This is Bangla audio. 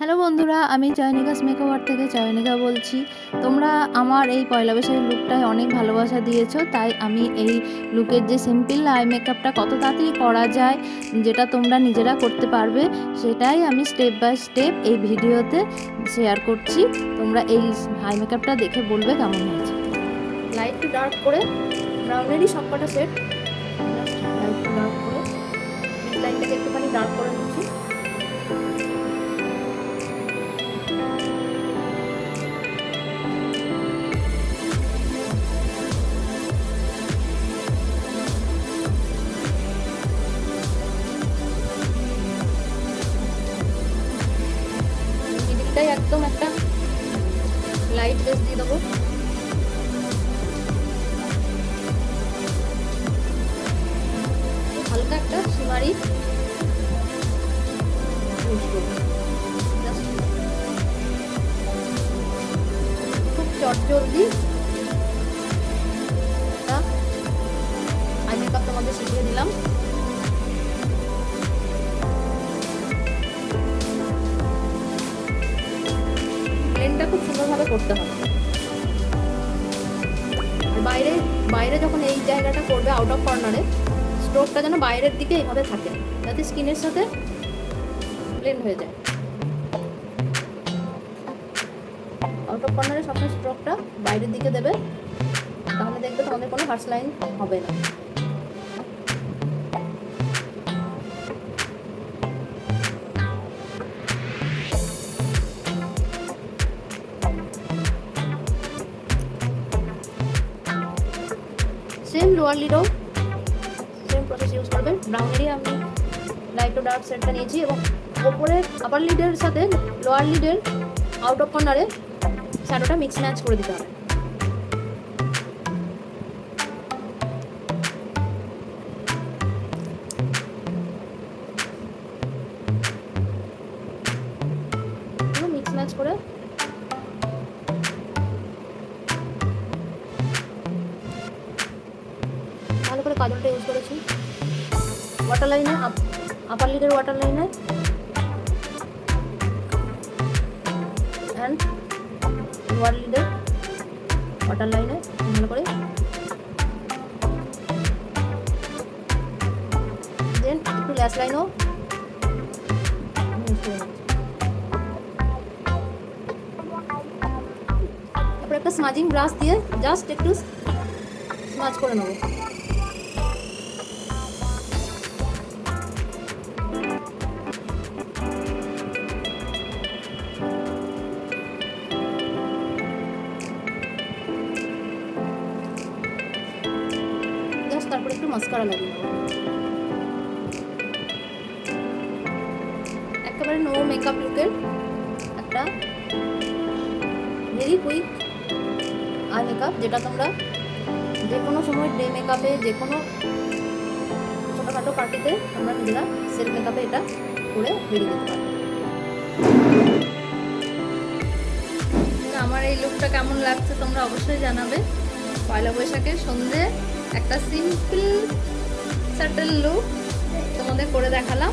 হ্যালো বন্ধুরা, আমি চয়নিকাস মেকওভার থেকে চয়নিকা বলছি। তোমরা আমার এই পয়লা বৈশাখের লুকটায় অনেক ভালোবাসা দিয়েছো, তাই আমি এই লুকের যে সিম্পল আই মেকআপটা কত তাড়াতাড়ি করা যায়, যেটা তোমরা নিজেরা করতে পারবে, সেটাই আমি স্টেপ বাই স্টেপ এই ভিডিওতে শেয়ার করছি। তোমরা এই আই মেকআপটা দেখে বলবে কেমন হয়েছে। লাইট টু ডার্ক করে ব্রাউনেরই সবকটা সেট, লাইট টু ডার্ক করে লাইটটাকে একটুখানি ডার্ক করে নিচ্ছি। একদম একটা লাইট বেস দিয়ে দেবো। হালকা একটা শিমারি খুব চটজলদি আই মেকআপ তোমাদের শিখিয়ে দিলাম। ব্লেন্ডটা খুব সুন্দরভাবে করতে হবে। বাইরে বাইরে যখন এই জায়গাটা করবে আউট অফ কর্নারে, স্ট্রোকটা যেন বাইরের দিকে এইভাবে থাকে, যাতে স্কিনের সাথে ব্লেন্ড হয়ে যায়। আউট অফ কর্নারে সবসময় স্ট্রোকটা বাইরের দিকে দেবে, তাহলে দেখবে তোমাদের কোনো হার্স লাইন হবে না। সেম লোয়ার লিডও সেম প্রসেস ইউজ করবেন। ব্রাউনেরই আমি লাইট টু ডার্ক সেটটা নিয়েছি এবং ওপরে আপার লিডের সাথে লোয়ার লিডের আউট অফ কর্নারে শ্যাডোটা মিক্স ম্যাচ করে দিতে হবে। মিক্স ম্যাচ করে ভালো করে কাজলটা ইউজ করেছি। ওয়াটার লাইনে আপার লিডের ওয়াটার লাইনে অ্যান্ড লোয়ার লিডের ওয়াটার লাইনে ভালো করে, দেন একটু ল্যাশ লাইনও তারপর একটা স্মাজিং ব্রাশ দিয়ে জাস্ট একটু স্মাজ করে নেবো। তারপরে একটু মাস্কারা লাগিয়ে নেবো। একেবারে নো মেকআপ লুকের একটা ভেরি কুইক আই মেকআপ, যেটা তোমরা যে কোনো সময় ডে মেকআপে, যে কোনো ছোটোখাটো পার্টিতে তোমরা নিজেরা সেলফ মেকআপে এটা করে বেরিয়ে যেতে পারো। আমার এই লুকটা কেমন লাগছে তোমরা অবশ্যই জানাবে। পয়লা বৈশাখের সন্ধ্যে একটা সিম্পল স্যাটেল লুক তোমাদের করে দেখালাম।